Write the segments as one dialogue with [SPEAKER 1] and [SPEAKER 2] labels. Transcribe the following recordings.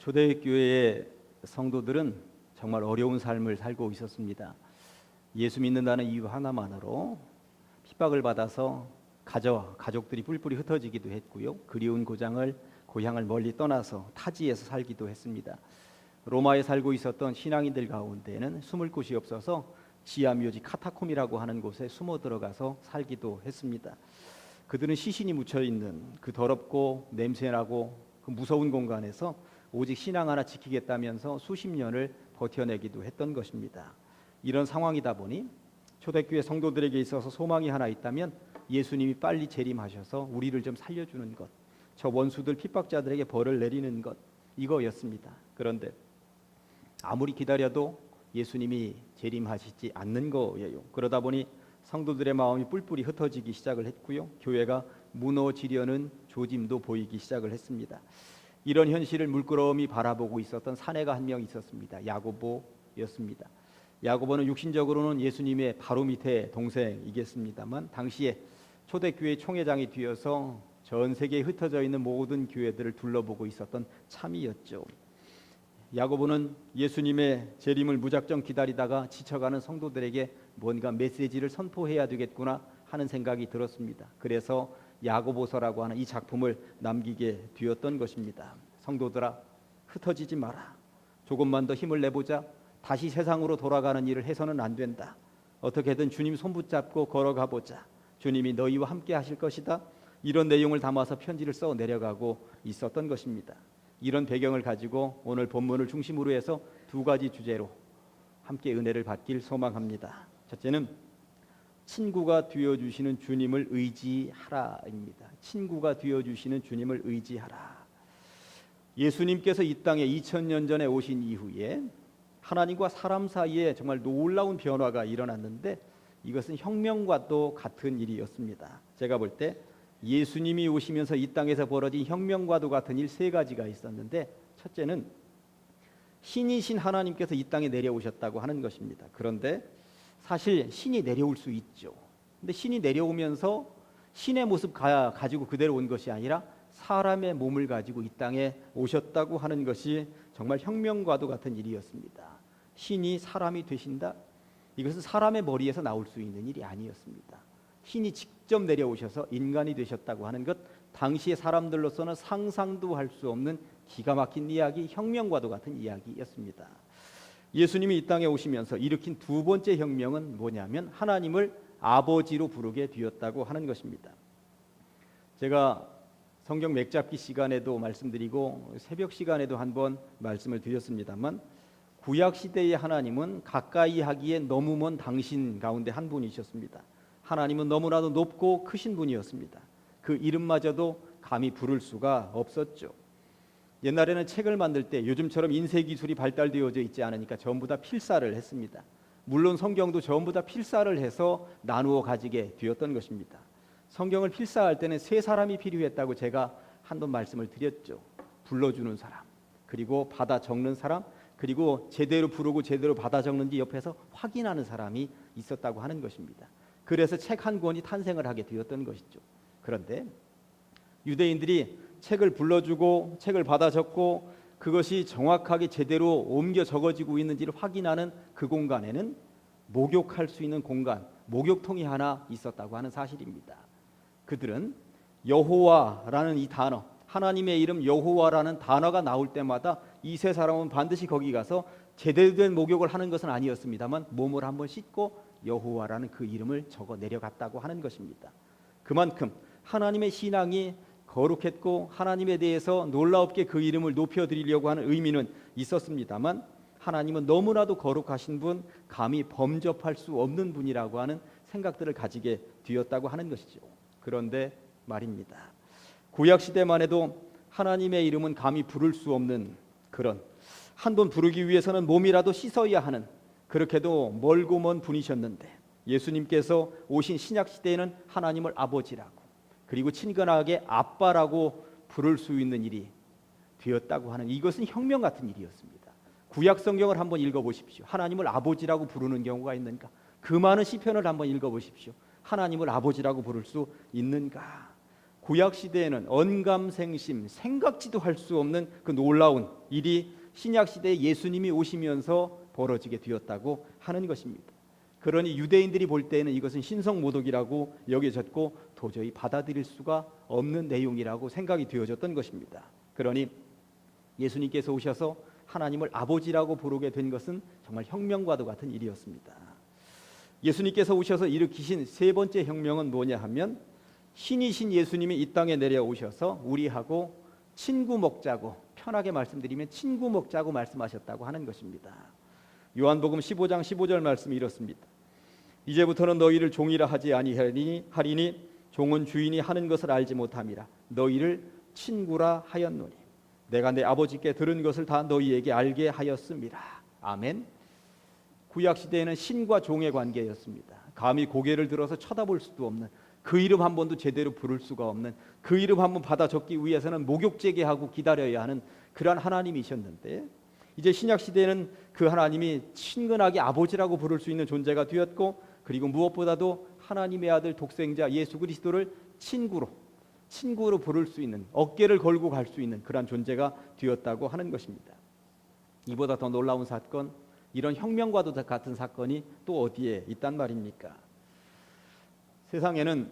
[SPEAKER 1] 초대교회의 성도들은 정말 어려운 삶을 살고 있었습니다. 예수 믿는다는 이유 하나만으로 핍박을 받아서 가족들이 뿔뿔이 흩어지기도 했고요. 그리운 고향을 멀리 떠나서 타지에서 살기도 했습니다. 로마에 살고 있었던 신앙인들 가운데는 숨을 곳이 없어서 지하 묘지 카타콤이라고 하는 곳에 숨어 들어가서 살기도 했습니다. 그들은 시신이 묻혀 있는 그 더럽고 냄새나고 그 무서운 공간에서 오직 신앙 하나 지키겠다면서 수십 년을 버텨내기도 했던 것입니다. 이런 상황이다 보니 초대교회 성도들에게 있어서 소망이 하나 있다면 예수님이 빨리 재림하셔서 우리를 좀 살려주는 것, 저 원수들 핍박자들에게 벌을 내리는 것, 이거였습니다. 그런데 아무리 기다려도 예수님이 재림하시지 않는 거예요. 그러다 보니 성도들의 마음이 뿔뿔이 흩어지기 시작을 했고요. 교회가 무너지려는 조짐도 보이기 시작을 했습니다. 이런 현실을 물끄러미 바라보고 있었던 사내가 한 명 있었습니다. 야고보였습니다. 야고보는 육신적으로는 예수님의 바로 밑에 동생이겠습니다만 당시에 초대교회 총회장이 되어서 전 세계에 흩어져 있는 모든 교회들을 둘러보고 있었던 참이었죠. 야고보는 예수님의 재림을 무작정 기다리다가 지쳐가는 성도들에게 뭔가 메시지를 선포해야 되겠구나 하는 생각이 들었습니다. 그래서 야고보서라고 하는 이 작품을 남기게 되었던 것입니다. 성도들아, 흩어지지 마라. 조금만 더 힘을 내보자. 다시 세상으로 돌아가는 일을 해서는 안 된다. 어떻게든 주님 손붙잡고 걸어가 보자. 주님이 너희와 함께 하실 것이다. 이런 내용을 담아서 편지를 써 내려가고 있었던 것입니다. 이런 배경을 가지고 오늘 본문을 중심으로 해서 두 가지 주제로 함께 은혜를 받길 소망합니다. 첫째는 친구가 되어주시는 주님을 의지하라입니다. 친구가 되어주시는 주님을 의지하라. 예수님께서 이 땅에 2000년 전에 오신 이후에 하나님과 사람 사이에 정말 놀라운 변화가 일어났는데 이것은 혁명과도 같은 일이었습니다. 제가 볼 때 예수님이 오시면서 이 땅에서 벌어진 혁명과도 같은 일 세 가지가 있었는데 첫째는 신이신 하나님께서 이 땅에 내려오셨다고 하는 것입니다. 그런데 사실 신이 내려올 수 있죠. 근데 신이 내려오면서 신의 모습 가지고 그대로 온 것이 아니라 사람의 몸을 가지고 이 땅에 오셨다고 하는 것이 정말 혁명과도 같은 일이었습니다. 신이 사람이 되신다? 이것은 사람의 머리에서 나올 수 있는 일이 아니었습니다. 신이 직접 내려오셔서 인간이 되셨다고 하는 것, 당시의 사람들로서는 상상도 할 수 없는 기가 막힌 이야기, 혁명과도 같은 이야기였습니다. 예수님이 이 땅에 오시면서 일으킨 두 번째 혁명은 뭐냐면 하나님을 아버지로 부르게 되었다고 하는 것입니다. 제가 성경 맥잡기 시간에도 말씀드리고 새벽 시간에도 한번 말씀을 드렸습니다만 구약 시대의 하나님은 가까이 하기에 너무 먼 당신 가운데 한 분이셨습니다. 하나님은 너무나도 높고 크신 분이었습니다. 그 이름마저도 감히 부를 수가 없었죠. 옛날에는 책을 만들 때 요즘처럼 인쇄 기술이 발달되어져 있지 않으니까 전부 다 필사를 했습니다. 물론 성경도 전부 다 필사를 해서 나누어 가지게 되었던 것입니다. 성경을 필사할 때는 세 사람이 필요했다고 제가 한번 말씀을 드렸죠. 불러주는 사람, 그리고 받아 적는 사람, 그리고 제대로 부르고 제대로 받아 적는지 옆에서 확인하는 사람이 있었다고 하는 것입니다. 그래서 책 한 권이 탄생을 하게 되었던 것이죠. 그런데 유대인들이 책을 불러주고 책을 받아 적고 그것이 정확하게 제대로 옮겨 적어지고 있는지를 확인하는 그 공간에는 목욕할 수 있는 공간, 목욕통이 하나 있었다고 하는 사실입니다. 그들은 여호와라는 이 단어, 하나님의 이름 여호와라는 단어가 나올 때마다 이 세 사람은 반드시 거기 가서 제대로 된 목욕을 하는 것은 아니었습니다만 몸을 한번 씻고 여호와라는 그 이름을 적어 내려갔다고 하는 것입니다. 그만큼 하나님의 신앙이 거룩했고 하나님에 대해서 놀라웁게 그 이름을 높여드리려고 하는 의미는 있었습니다만 하나님은 너무나도 거룩하신 분, 감히 범접할 수 없는 분이라고 하는 생각들을 가지게 되었다고 하는 것이죠. 그런데 말입니다. 구약시대만 해도 하나님의 이름은 감히 부를 수 없는 그런 한 번 부르기 위해서는 몸이라도 씻어야 하는 그렇게도 멀고 먼 분이셨는데 예수님께서 오신 신약시대에는 하나님을 아버지라고 그리고 친근하게 아빠라고 부를 수 있는 일이 되었다고 하는 이것은 혁명 같은 일이었습니다. 구약 성경을 한번 읽어보십시오. 하나님을 아버지라고 부르는 경우가 있는가? 그 많은 시편을 한번 읽어보십시오. 하나님을 아버지라고 부를 수 있는가? 구약 시대에는 언감생심, 생각지도 할 수 없는 그 놀라운 일이 신약 시대에 예수님이 오시면서 벌어지게 되었다고 하는 것입니다. 그러니 유대인들이 볼 때에는 이것은 신성모독이라고 여겨졌고 도저히 받아들일 수가 없는 내용이라고 생각이 되어졌던 것입니다. 그러니 예수님께서 오셔서 하나님을 아버지라고 부르게 된 것은 정말 혁명과도 같은 일이었습니다. 예수님께서 오셔서 일으키신 세 번째 혁명은 뭐냐 하면 신이신 예수님이 이 땅에 내려오셔서 우리하고 친구 먹자고, 편하게 말씀드리면 친구 먹자고 말씀하셨다고 하는 것입니다. 요한복음 15장 15절 말씀이 이렇습니다. 이제부터는 너희를 종이라 하지 아니하리니 종은 주인이 하는 것을 알지 못함이라. 너희를 친구라 하였노니 내가 내 아버지께 들은 것을 다 너희에게 알게 하였습니다. 아멘. 구약 시대에는 신과 종의 관계였습니다. 감히 고개를 들어서 쳐다볼 수도 없는, 그 이름 한 번도 제대로 부를 수가 없는, 그 이름 한 번 받아 적기 위해서는 목욕제계하고 기다려야 하는 그러한 하나님이셨는데, 이제 신약 시대에는 그 하나님이 친근하게 아버지라고 부를 수 있는 존재가 되었고, 그리고 무엇보다도 하나님의 아들 독생자 예수 그리스도를 친구로 부를 수 있는, 어깨를 걸고 갈 수 있는 그러한 존재가 되었다고 하는 것입니다. 이보다 더 놀라운 사건, 이런 혁명과도 같은 사건이 또 어디에 있단 말입니까? 세상에는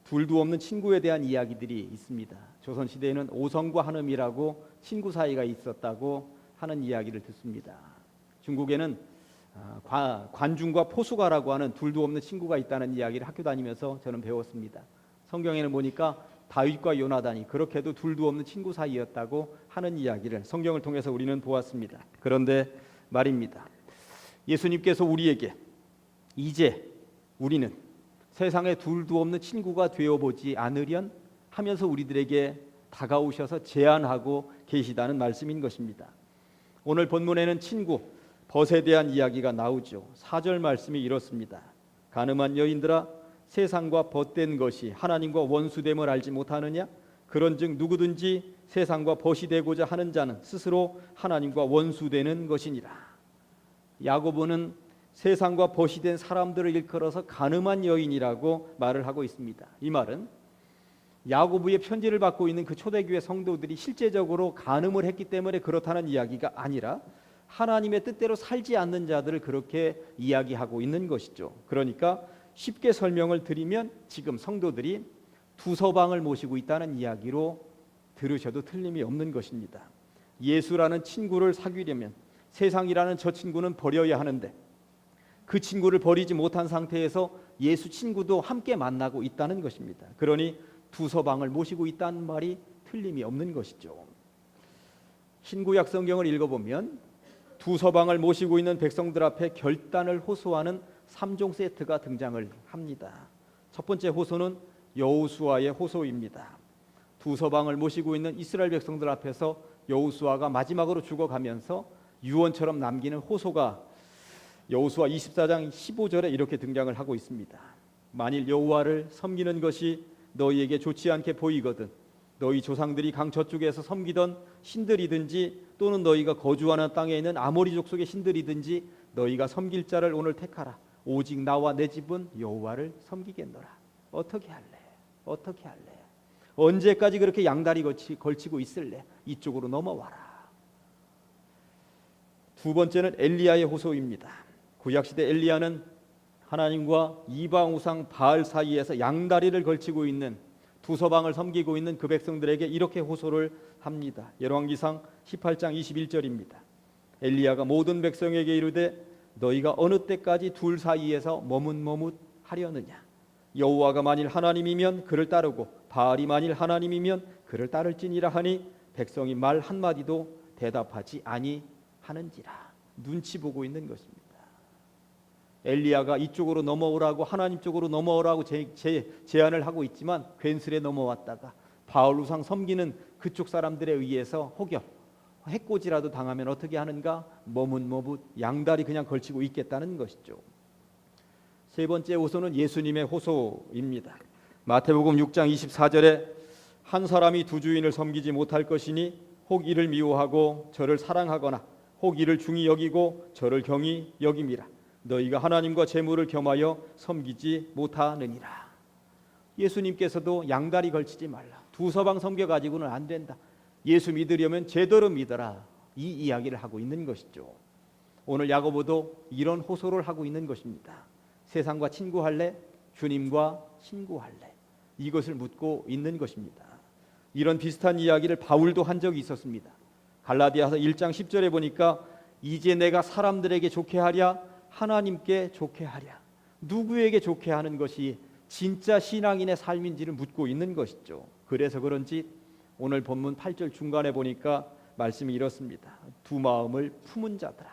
[SPEAKER 1] 둘도 없는 친구에 대한 이야기들이 있습니다. 조선시대에는 오성과 한음이라고 친구 사이가 있었다고 하는 이야기를 듣습니다. 중국에는 관중과 포수가라고 하는 둘도 없는 친구가 있다는 이야기를 학교 다니면서 저는 배웠습니다. 성경에는 보니까 다윗과 요나단이 그렇게도 둘도 없는 친구 사이였다고 하는 이야기를 성경을 통해서 우리는 보았습니다. 그런데 말입니다. 예수님께서 우리에게 이제 우리는 세상에 둘도 없는 친구가 되어보지 않으련 하면서 우리들에게 다가오셔서 제안하고 계시다는 말씀인 것입니다. 오늘 본문에는 친구, 벗에 대한 이야기가 나오죠. 4절 말씀이 이렇습니다. 가늠한 여인들아, 세상과 벗된 것이 하나님과 원수됨을 알지 못하느냐? 그런즉 누구든지 세상과 벗이 되고자 하는 자는 스스로 하나님과 원수되는 것이니라. 야고보는 세상과 벗이 된 사람들을 일컬어서 가늠한 여인이라고 말을 하고 있습니다. 이 말은 야고보의 편지를 받고 있는 그 초대교회 성도들이 실제적으로 간음을 했기 때문에 그렇다는 이야기가 아니라 하나님의 뜻대로 살지 않는 자들을 그렇게 이야기하고 있는 것이죠. 그러니까 쉽게 설명을 드리면 지금 성도들이 두 서방을 모시고 있다는 이야기로 들으셔도 틀림이 없는 것입니다. 예수라는 친구를 사귀려면 세상이라는 저 친구는 버려야 하는데 그 친구를 버리지 못한 상태에서 예수 친구도 함께 만나고 있다는 것입니다. 그러니 두 서방을 모시고 있다는 말이 틀림이 없는 것이죠. 신구약 성경을 읽어보면 두 서방을 모시고 있는 백성들 앞에 결단을 호소하는 3종 세트가 등장을 합니다. 첫 번째 호소는 여호수아의 호소입니다. 두 서방을 모시고 있는 이스라엘 백성들 앞에서 여호수아가 마지막으로 죽어가면서 유언처럼 남기는 호소가 여호수아 24장 15절에 이렇게 등장을 하고 있습니다. 만일 여호와를 섬기는 것이 너희에게 좋지 않게 보이거든 너희 조상들이 강 저쪽에서 섬기던 신들이든지 또는 너희가 거주하는 땅에 있는 아모리 족속의 신들이든지 너희가 섬길 자를 오늘 택하라. 오직 나와 내 집은 여호와를 섬기겠노라. 어떻게 할래? 어떻게 할래? 언제까지 그렇게 양다리 걸치고 있을래? 이쪽으로 넘어와라. 두 번째는 엘리야의 호소입니다. 구약시대 엘리야는 하나님과 이방 우상 바알 사이에서 양다리를 걸치고 있는 두 서방을 섬기고 있는 그 백성들에게 이렇게 호소를 합니다. 열왕기상 18장 21절입니다. 엘리야가 모든 백성에게 이르되 너희가 어느 때까지 둘 사이에서 머뭇머뭇하려느냐? 여호와가 만일 하나님이면 그를 따르고 바알이 만일 하나님이면 그를 따를지니라 하니 백성이 말 한마디도 대답하지 아니하는지라. 눈치 보고 있는 것입니다. 엘리야가 이쪽으로 넘어오라고 하나님 쪽으로 넘어오라고 제안을 하고 있지만 괜스레 넘어왔다가 바알 우상 섬기는 그쪽 사람들에 의해서 혹여 해코지라도 당하면 어떻게 하는가? 머뭇머뭇 양다리 그냥 걸치고 있겠다는 것이죠. 세 번째 호소는 예수님의 호소입니다. 마태복음 6장 24절에 한 사람이 두 주인을 섬기지 못할 것이니 혹 이를 미워하고 저를 사랑하거나 혹 이를 중히 여기고 저를 경히 여김이라. 너희가 하나님과 재물을 겸하여 섬기지 못하느니라. 예수님께서도 양다리 걸치지 말라, 두 서방 섬겨가지고는 안 된다, 예수 믿으려면 제대로 믿어라, 이 이야기를 하고 있는 것이죠. 오늘 야고보도 이런 호소를 하고 있는 것입니다. 세상과 친구할래? 주님과 친구할래? 이것을 묻고 있는 것입니다. 이런 비슷한 이야기를 바울도 한 적이 있었습니다. 갈라디아서 1장 10절에 보니까 이제 내가 사람들에게 좋게 하랴 하나님께 좋게 하랴, 누구에게 좋게 하는 것이 진짜 신앙인의 삶인지를 묻고 있는 것이죠. 그래서 그런지 오늘 본문 8절 중간에 보니까 말씀이 이렇습니다. 두 마음을 품은 자들아,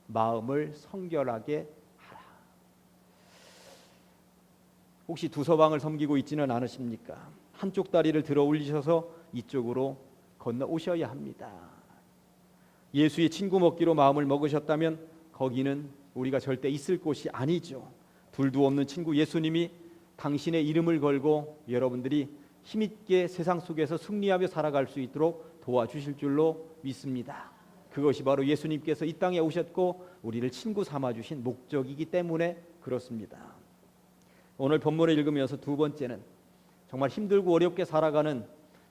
[SPEAKER 1] 마음을 성결하게 하라. 혹시 두 서방을 섬기고 있지는 않으십니까? 한쪽 다리를 들어 올리셔서 이쪽으로 건너 오셔야 합니다. 예수의 친구 먹기로 마음을 먹으셨다면 거기는 우리가 절대 있을 곳이 아니죠. 둘도 없는 친구 예수님이 당신의 이름을 걸고 여러분들이 힘있게 세상 속에서 승리하며 살아갈 수 있도록 도와주실 줄로 믿습니다. 그것이 바로 예수님께서 이 땅에 오셨고 우리를 친구 삼아주신 목적이기 때문에 그렇습니다. 오늘 본문을 읽으면서 두 번째는 정말 힘들고 어렵게 살아가는,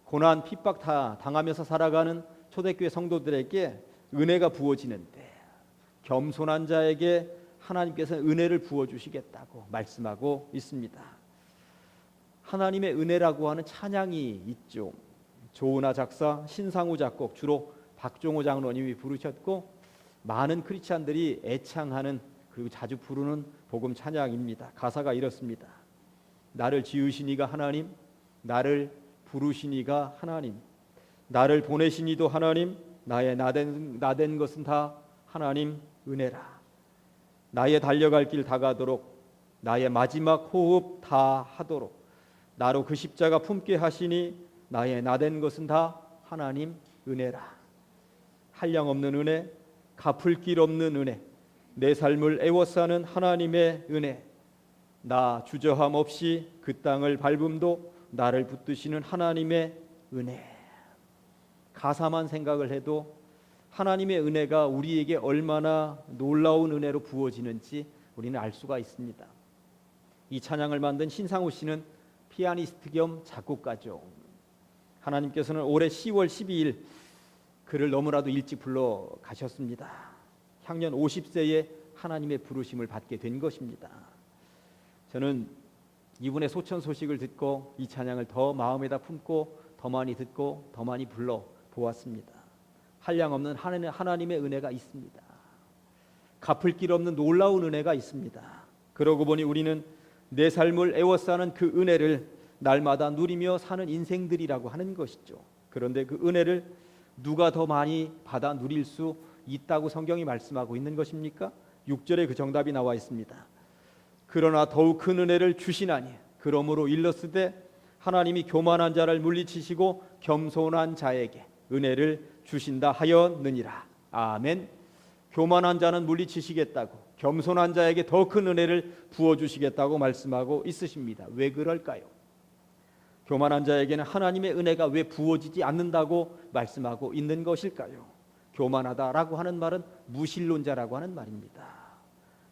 [SPEAKER 1] 고난 핍박 다 당하면서 살아가는 초대교회 성도들에게 은혜가 부어지는데 겸손한 자에게 하나님께서 은혜를 부어주시겠다고 말씀하고 있습니다. 하나님의 은혜라고 하는 찬양이 있죠. 조은하 작사, 신상우 작곡, 주로 박종호 장로님이 부르셨고 많은 크리스찬들이 애창하는, 그리고 자주 부르는 복음 찬양입니다. 가사가 이렇습니다. 나를 지으신 이가 하나님, 나를 부르신 이가 하나님, 나를 보내신 이도 하나님, 나의 나된 것은 다 하나님 은혜라. 나의 달려갈 길 다가도록, 나의 마지막 호흡 다 하도록 나로 그 십자가 품게 하시니 나의 나된 것은 다 하나님 은혜라. 한량없는 은혜, 갚을 길 없는 은혜, 내 삶을 애워싸는 하나님의 은혜, 나 주저함 없이 그 땅을 밟음도 나를 붙드시는 하나님의 은혜. 가사만 생각을 해도 하나님의 은혜가 우리에게 얼마나 놀라운 은혜로 부어지는지 우리는 알 수가 있습니다. 이 찬양을 만든 신상우 씨는 피아니스트 겸 작곡가죠. 하나님께서는 올해 10월 12일 그를 너무나도 일찍 불러 가셨습니다. 향년 50세에 하나님의 부르심을 받게 된 것입니다. 저는 이분의 소천 소식을 듣고 이 찬양을 더 마음에다 품고 더 많이 듣고 더 많이 불러 보았습니다. 한량없는 하나님의 은혜가 있습니다. 갚을 길 없는 놀라운 은혜가 있습니다. 그러고 보니 우리는 내 삶을 애워싸는 그 은혜를 날마다 누리며 사는 인생들이라고 하는 것이죠. 그런데 그 은혜를 누가 더 많이 받아 누릴 수 있다고 성경이 말씀하고 있는 것입니까? 6절에 그 정답이 나와 있습니다. 그러나 더욱 큰 은혜를 주시나니 그러므로 일렀으되 하나님이 교만한 자를 물리치시고 겸손한 자에게 은혜를 주신다 하였느니라. 아멘. 교만한 자는 물리치시겠다고, 겸손한 자에게 더 큰 은혜를 부어주시겠다고 말씀하고 있으십니다. 왜 그럴까요? 교만한 자에게는 하나님의 은혜가 왜 부어지지 않는다고 말씀하고 있는 것일까요? 교만하다라고 하는 말은 무신론자라고 하는 말입니다.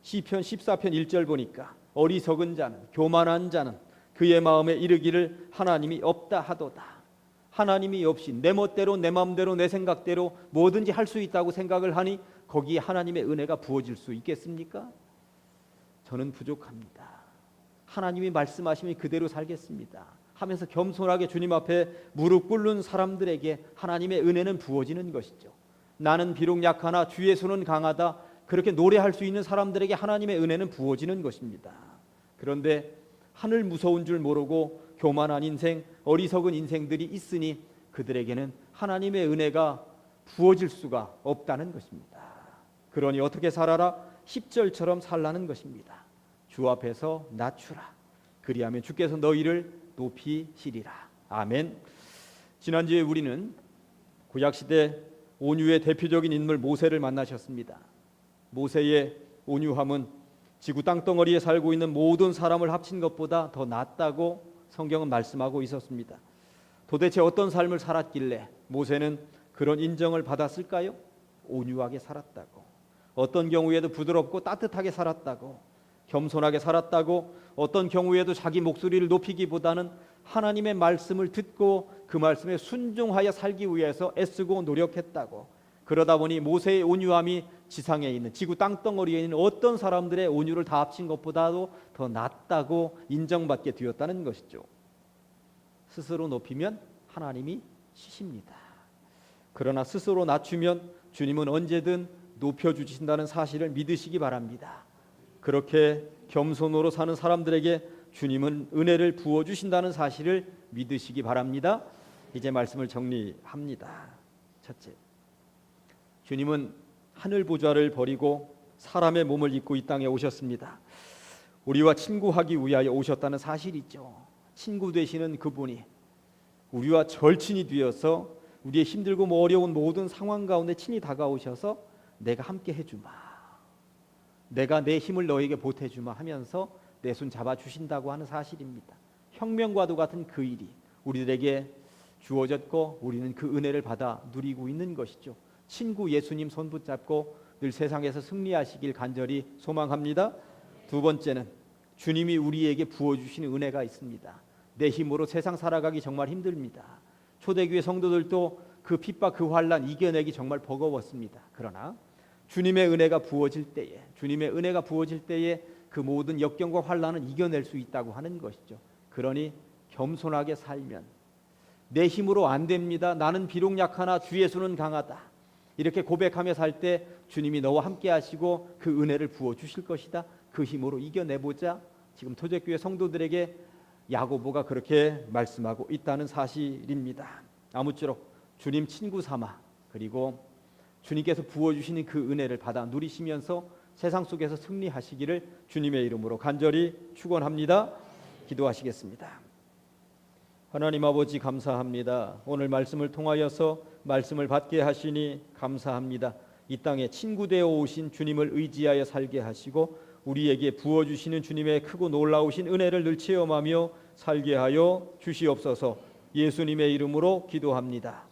[SPEAKER 1] 시편 14편 1절 보니까 어리석은 자는, 교만한 자는 그의 마음에 이르기를 하나님이 없다 하도다. 하나님이 없이 내 멋대로 내 마음대로 내 생각대로 뭐든지 할 수 있다고 생각을 하니 거기에 하나님의 은혜가 부어질 수 있겠습니까? 저는 부족합니다. 하나님이 말씀하시면 그대로 살겠습니다 하면서 겸손하게 주님 앞에 무릎 꿇는 사람들에게 하나님의 은혜는 부어지는 것이죠. 나는 비록 약하나 주의 손은 강하다, 그렇게 노래할 수 있는 사람들에게 하나님의 은혜는 부어지는 것입니다. 그런데 하늘 무서운 줄 모르고 교만한 인생, 어리석은 인생들이 있으니 그들에게는 하나님의 은혜가 부어질 수가 없다는 것입니다. 그러니 어떻게 살아라? 10절처럼 살라는 것입니다. 주 앞에서 낮추라. 그리하면 주께서 너희를 높이시리라. 아멘. 지난주에 우리는 구약시대 온유의 대표적인 인물 모세를 만나셨습니다. 모세의 온유함은 지구 땅덩어리에 살고 있는 모든 사람을 합친 것보다 더 낫다고 성경은 말씀하고 있었습니다. 도대체 어떤 삶을 살았길래 모세는 그런 인정을 받았을까요? 온유하게 살았다고, 어떤 경우에도 부드럽고 따뜻하게 살았다고, 겸손하게 살았다고 어떤 경우에도 자기 목소리를 높이기보다는 하나님의 말씀을 듣고 그 말씀에 순종하여 살기 위해서 애쓰고 노력했다고. 그러다 보니 모세의 온유함이 지상에 있는 지구 땅덩어리에 있는 어떤 사람들의 온유를 다 합친 것보다도 더 낫다고 인정받게 되었다는 것이죠. 스스로 높이면 하나님이 치십니다. 그러나 스스로 낮추면 주님은 언제든 높여주신다는 사실을 믿으시기 바랍니다. 그렇게 겸손으로 사는 사람들에게 주님은 은혜를 부어주신다는 사실을 믿으시기 바랍니다. 이제 말씀을 정리합니다. 첫째, 주님은 하늘 보좌를 버리고 사람의 몸을 입고 이 땅에 오셨습니다. 우리와 친구하기 위하여 오셨다는 사실이죠. 친구 되시는 그분이 우리와 절친이 되어서 우리의 힘들고 어려운 모든 상황 가운데 친히 다가오셔서 내가 함께 해주마, 내가 내 힘을 너에게 보태주마 하면서 내 손 잡아주신다고 하는 사실입니다. 혁명과도 같은 그 일이 우리들에게 주어졌고 우리는 그 은혜를 받아 누리고 있는 것이죠. 친구 예수님 손 붙잡고 늘 세상에서 승리하시길 간절히 소망합니다. 두 번째는 주님이 우리에게 부어주시는 은혜가 있습니다. 내 힘으로 세상 살아가기 정말 힘듭니다. 초대교회 성도들도 그 핍박 그 환난 이겨내기 정말 버거웠습니다. 그러나 주님의 은혜가 부어질 때에 그 모든 역경과 환난은 이겨낼 수 있다고 하는 것이죠. 그러니 겸손하게 살면 내 힘으로 안 됩니다. 나는 비록 약하나 주 예수는 강하다. 이렇게 고백하며 살 때 주님이 너와 함께 하시고 그 은혜를 부어주실 것이다. 그 힘으로 이겨내보자. 지금 토제교회 성도들에게 야고보가 그렇게 말씀하고 있다는 사실입니다. 아무쪼록 주님 친구 삼아 그리고 주님께서 부어주시는 그 은혜를 받아 누리시면서 세상 속에서 승리하시기를 주님의 이름으로 간절히 축원합니다. 기도하시겠습니다. 하나님 아버지 감사합니다. 오늘 말씀을 통하여서 말씀을 받게 하시니 감사합니다. 이 땅에 친구 되어 오신 주님을 의지하여 살게 하시고 우리에게 부어주시는 주님의 크고 놀라우신 은혜를 늘 체험하며 살게 하여 주시옵소서. 예수님의 이름으로 기도합니다.